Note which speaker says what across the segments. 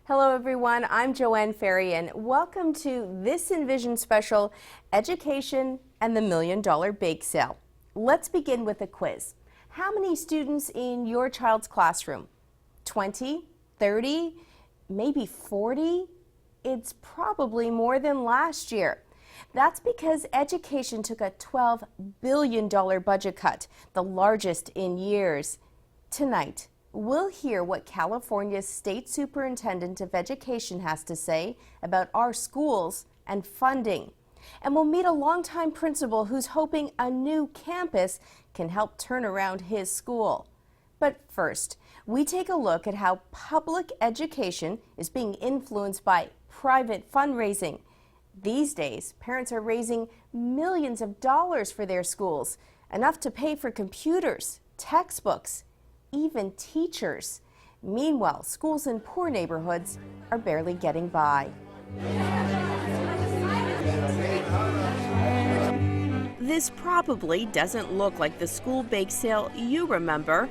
Speaker 1: Hello everyone, I'm Joanne Faryon. Welcome to this Envision special, Education and the $1 Million Bake Sale. Let's begin with a quiz. How many students in your child's classroom? 20, 30, maybe 40? It's probably more than last year. That's because education took a $12 billion budget cut, the largest in years. Tonight, we'll hear what California's State Superintendent of Education has to say about our schools and funding. And we'll meet a longtime principal who's hoping a new campus can help turn around his school. But first, we take a look at how public education is being influenced by private fundraising. These days, parents are raising millions of dollars for their schools, enough to pay for computers, textbooks, even teachers. Meanwhile, schools in poor neighborhoods are barely getting by. This probably doesn't look like the school bake sale you remember.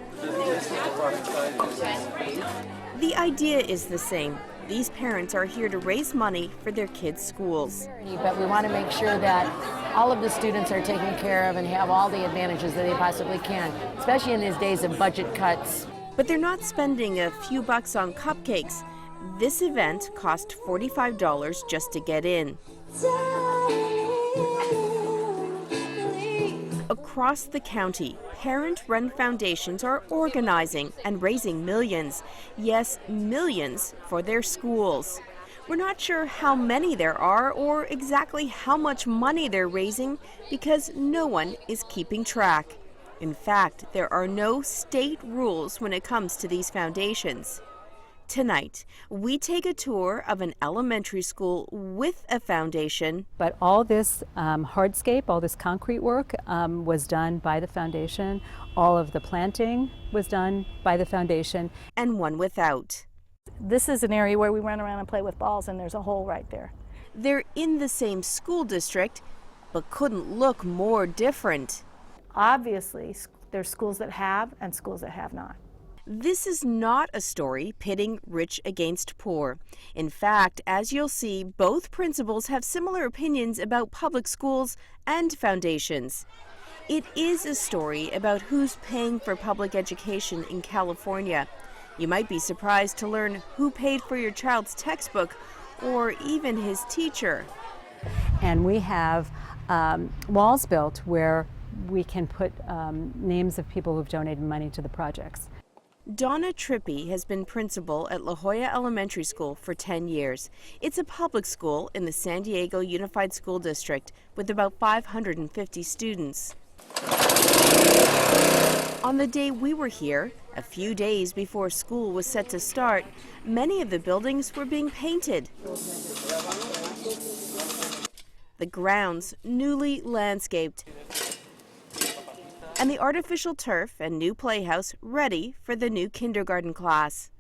Speaker 1: The idea is the same. These parents are here to raise money for their kids' schools.
Speaker 2: But we want to make sure that all of the students are taken care of and have all the advantages that they possibly can, especially in these days of budget cuts.
Speaker 1: But they're not spending a few bucks on cupcakes. This event cost $45 just to get in. Across the county, parent-run foundations are organizing and raising millions, yes, millions, for their schools. We're not sure how many there are or exactly how much money they're raising because no one is keeping track. In fact, there are no state rules when it comes to these foundations. Tonight, we take a tour of an elementary school with a foundation.
Speaker 3: But all this hardscape, all this concrete work was done by the foundation. All of the planting was done by the foundation.
Speaker 1: And one without.
Speaker 4: This is an area where we run around and play with balls, and there's a hole right there.
Speaker 1: They're in the same school district, but couldn't look more different.
Speaker 4: Obviously, there's schools that have and schools that have not.
Speaker 1: This is not a story pitting rich against poor. In fact, as you'll see, both principals have similar opinions about public schools and foundations. It is a story about who's paying for public education in California. You might be surprised to learn who paid for your child's textbook or even his teacher.
Speaker 3: And we have walls built where we can put names of people who've donated money to the projects.
Speaker 1: Donna Trippi has been principal at La Jolla Elementary School for 10 years. It's a public school in the San Diego Unified School District with about 550 students. On the day we were here, a few days before school was set to start, many of the buildings were being painted. The grounds newly landscaped, and the artificial turf and new playhouse ready for the new kindergarten class.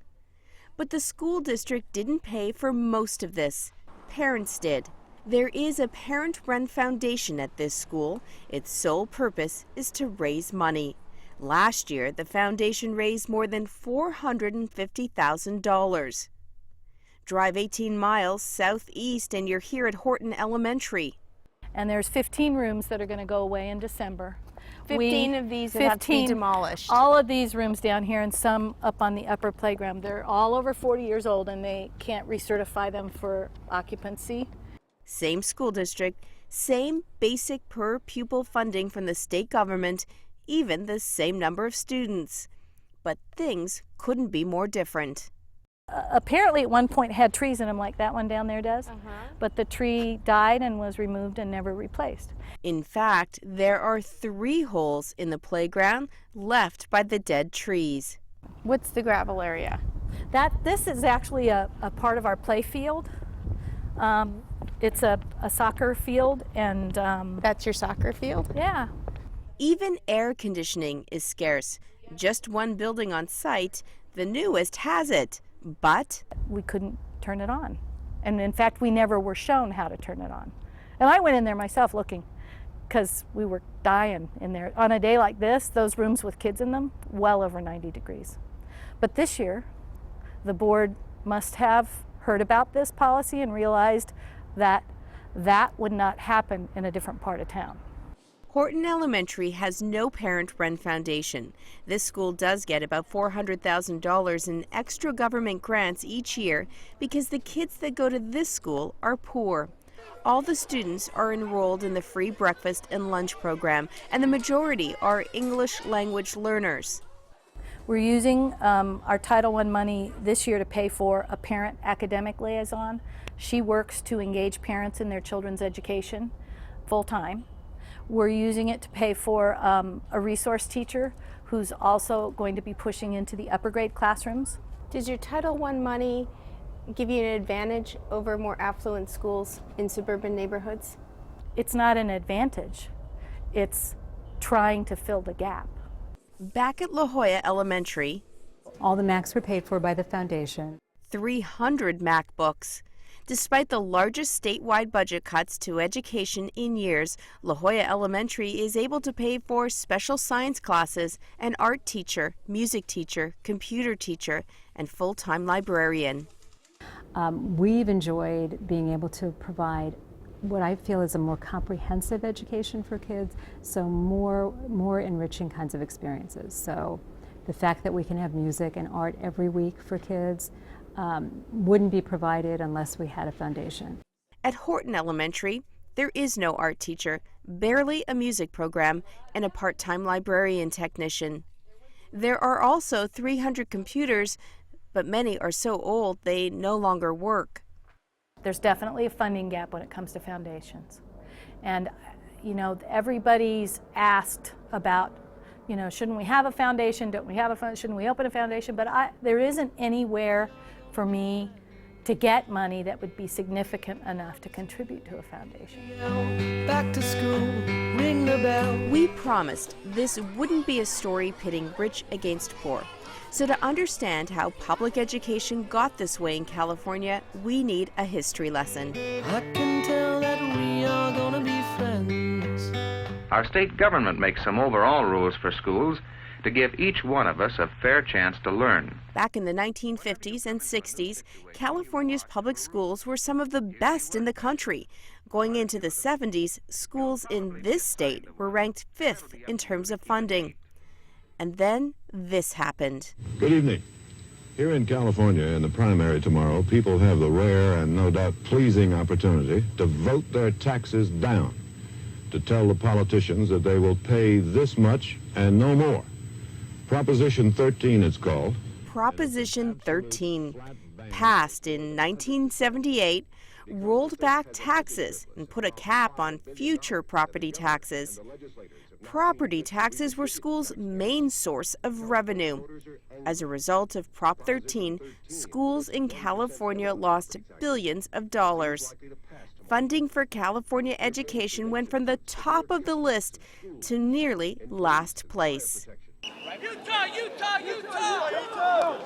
Speaker 1: But the school district didn't pay for most of this. Parents did. There is a parent-run foundation at this school. Its sole purpose is to raise money. Last year, the foundation raised more than $450,000. Drive 18 miles southeast and you're here at Horton Elementary.
Speaker 4: And there's 15 rooms that are going to go away in December.
Speaker 1: 15 of these that have to be demolished.
Speaker 4: All of these rooms down here and some up on the upper playground. They're all over 40 years old and they can't recertify them for occupancy.
Speaker 1: Same school district, same basic per pupil funding from the state government, even the same number of students. But things couldn't be more different.
Speaker 4: Apparently at one point had trees in them like that one down there does, but the tree died and was removed and never replaced.
Speaker 1: In fact, there are 3 holes in the playground left by the dead trees. What's the gravel area?
Speaker 4: This is actually a part of our play field. It's a soccer field and...
Speaker 1: That's your soccer field?
Speaker 4: Yeah.
Speaker 1: Even air conditioning is scarce. Just one building on site, the newest, has it. But
Speaker 4: we couldn't turn it on. And in fact, we never were shown how to turn it on. And I went in there myself looking because we were dying in there. On a day like this, those rooms with kids in them, well over 90 degrees. But this year, the board must have heard about this policy and realized that that would not happen in a different part of town.
Speaker 1: Horton Elementary has no parent-run foundation. This school does get about $400,000 in extra government grants each year because the kids that go to this school are poor. All the students are enrolled in the free breakfast and lunch program, and the majority are English language learners.
Speaker 4: We're using our Title I money this year to pay for a parent academic liaison. She works to engage parents in their children's education full-time. We're using it to pay for a resource teacher who's also going to be pushing into the upper grade classrooms.
Speaker 1: Does your Title I money give you an advantage over more affluent schools in suburban neighborhoods?
Speaker 4: It's not an advantage. It's trying to fill the gap.
Speaker 1: Back at La Jolla Elementary,
Speaker 3: All the Macs were paid for by the foundation.
Speaker 1: 300 MacBooks. Despite the largest statewide budget cuts to education in years, La Jolla Elementary is able to pay for special science classes, an art teacher, music teacher, computer teacher, and full-time librarian.
Speaker 3: We've enjoyed being able to provide what I feel is a more comprehensive education for kids, so more enriching kinds of experiences. So the fact that we can have music and art every week for kids wouldn't be provided unless we had a foundation.
Speaker 1: At Horton Elementary, there is no art teacher, barely a music program, and a part-time librarian technician. There are also 300 computers, but many are so old they no longer work.
Speaker 4: There's definitely a funding gap when it comes to foundations. And, everybody's asked about, shouldn't we have a foundation? Don't we have a foundation? Shouldn't we open a foundation? But there isn't anywhere for me to get money that would be significant enough to contribute to a foundation.
Speaker 5: Back to school, ring the bell.
Speaker 1: We promised this wouldn't be a story pitting rich against poor. So to understand how public education got this way in California, we need a history lesson.
Speaker 5: I can tell that we are gonna be friends.
Speaker 6: Our state government makes some overall rules for schools to give each one of us a fair chance to learn.
Speaker 1: Back in the 1950s and 60s, California's public schools were some of the best in the country. Going into the 70s, schools in this state were ranked 5th in terms of funding. And then this happened.
Speaker 7: Good evening. Here in California, in the primary tomorrow, people have the rare and no doubt pleasing opportunity to vote their taxes down, to tell the politicians that they will pay this much and no more. Proposition 13 it's called.
Speaker 1: Proposition 13, passed in 1978, rolled back taxes and put a cap on future property taxes. Property taxes were schools' main source of revenue. As a result of Prop 13, schools in California lost billions of dollars. Funding for California education went from the top of the list to nearly last place.
Speaker 5: Utah, Utah, Utah!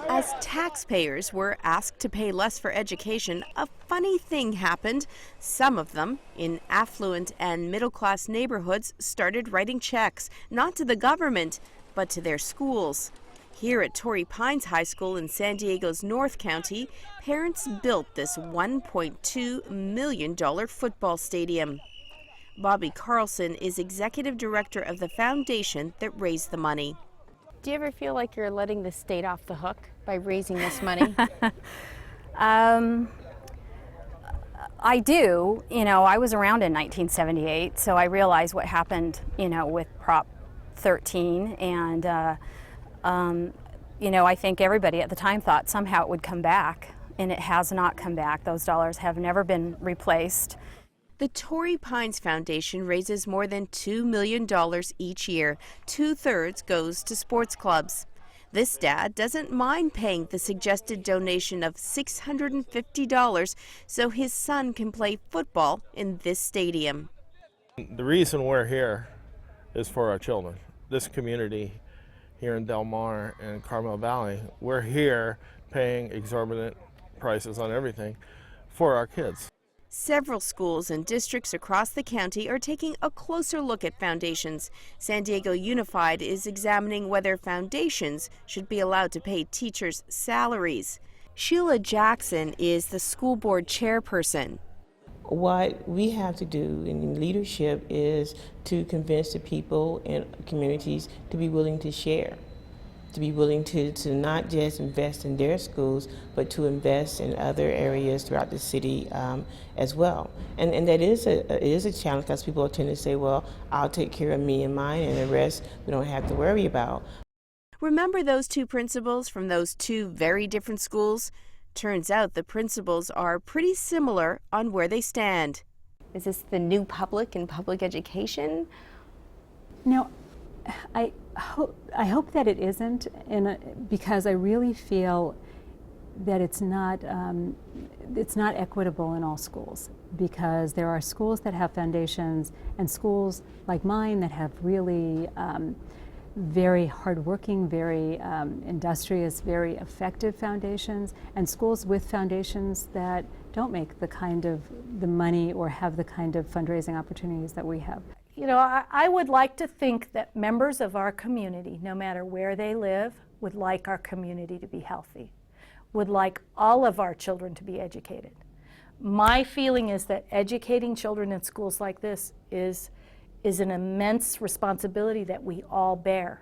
Speaker 1: As taxpayers were asked to pay less for education, a funny thing happened. Some of them, in affluent and middle-class neighborhoods, started writing checks, not to the government, but to their schools. Here at Torrey Pines High School in San Diego's North County, parents built this $1.2 million football stadium. Bobby Carlson is executive director of the foundation that raised the money. Do you ever feel like you're letting the state off the hook by raising this money?
Speaker 8: I do. I was around in 1978, so I realized what happened, with Prop 13. And, I think everybody at the time thought somehow it would come back, and it has not come back. Those dollars have never been replaced.
Speaker 1: The Torrey Pines Foundation raises more than $2 million each year. 2/3 goes to sports clubs. This dad doesn't mind paying the suggested donation of $650 so his son can play football in this stadium.
Speaker 9: The reason we're here is for our children. This community here in Del Mar and Carmel Valley, we're here paying exorbitant prices on everything for our kids.
Speaker 1: Several schools and districts across the county are taking a closer look at foundations. San Diego Unified is examining whether foundations should be allowed to pay teachers' salaries. Sheila Jackson is the school board chairperson.
Speaker 10: What we have to do in leadership is to convince the people and communities to be willing to share, to be willing to not just invest in their schools, but to invest in other areas throughout the city as well. And that is a challenge, because people tend to say, well, I'll take care of me and mine, and the rest we don't have to worry about.
Speaker 1: Remember those two principals from those two very different schools? Turns out the principals are pretty similar on where they stand. Is this the new public in public education?
Speaker 3: No, I hope that it isn't, because I really feel that it's not equitable in all schools, because there are schools that have foundations and schools like mine that have really very hardworking, very industrious, very effective foundations, and schools with foundations that don't make the kind of the money or have the kind of fundraising opportunities that we have.
Speaker 4: You know, I would like to think that members of our community, no matter where they live, would like our community to be healthy, would like all of our children to be educated. My feeling is that educating children in schools like this is an immense responsibility that we all bear.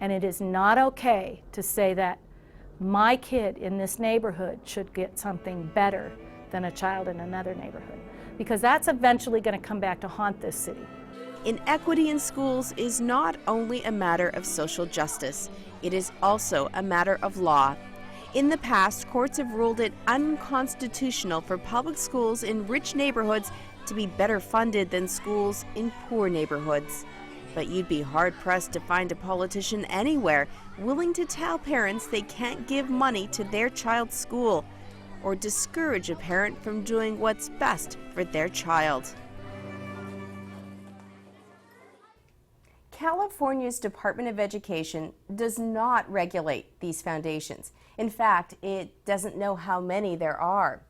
Speaker 4: And it is not okay to say that my kid in this neighborhood should get something better than a child in another neighborhood, because that's eventually going to come back to haunt this city.
Speaker 1: Inequity in schools is not only a matter of social justice, it is also a matter of law. In the past, courts have ruled it unconstitutional for public schools in rich neighborhoods to be better funded than schools in poor neighborhoods. But you'd be hard-pressed to find a politician anywhere willing to tell parents they can't give money to their child's school or discourage a parent from doing what's best for their child. California's Department of Education does not regulate these foundations. In fact, it doesn't know how many there are.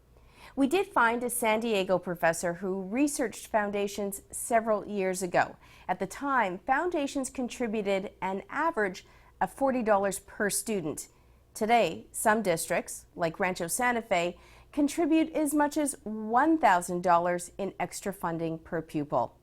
Speaker 1: We did find a San Diego professor who researched foundations several years ago. At the time, foundations contributed an average of $40 per student. Today, some districts, like Rancho Santa Fe, contribute as much as $1,000 in extra funding per pupil.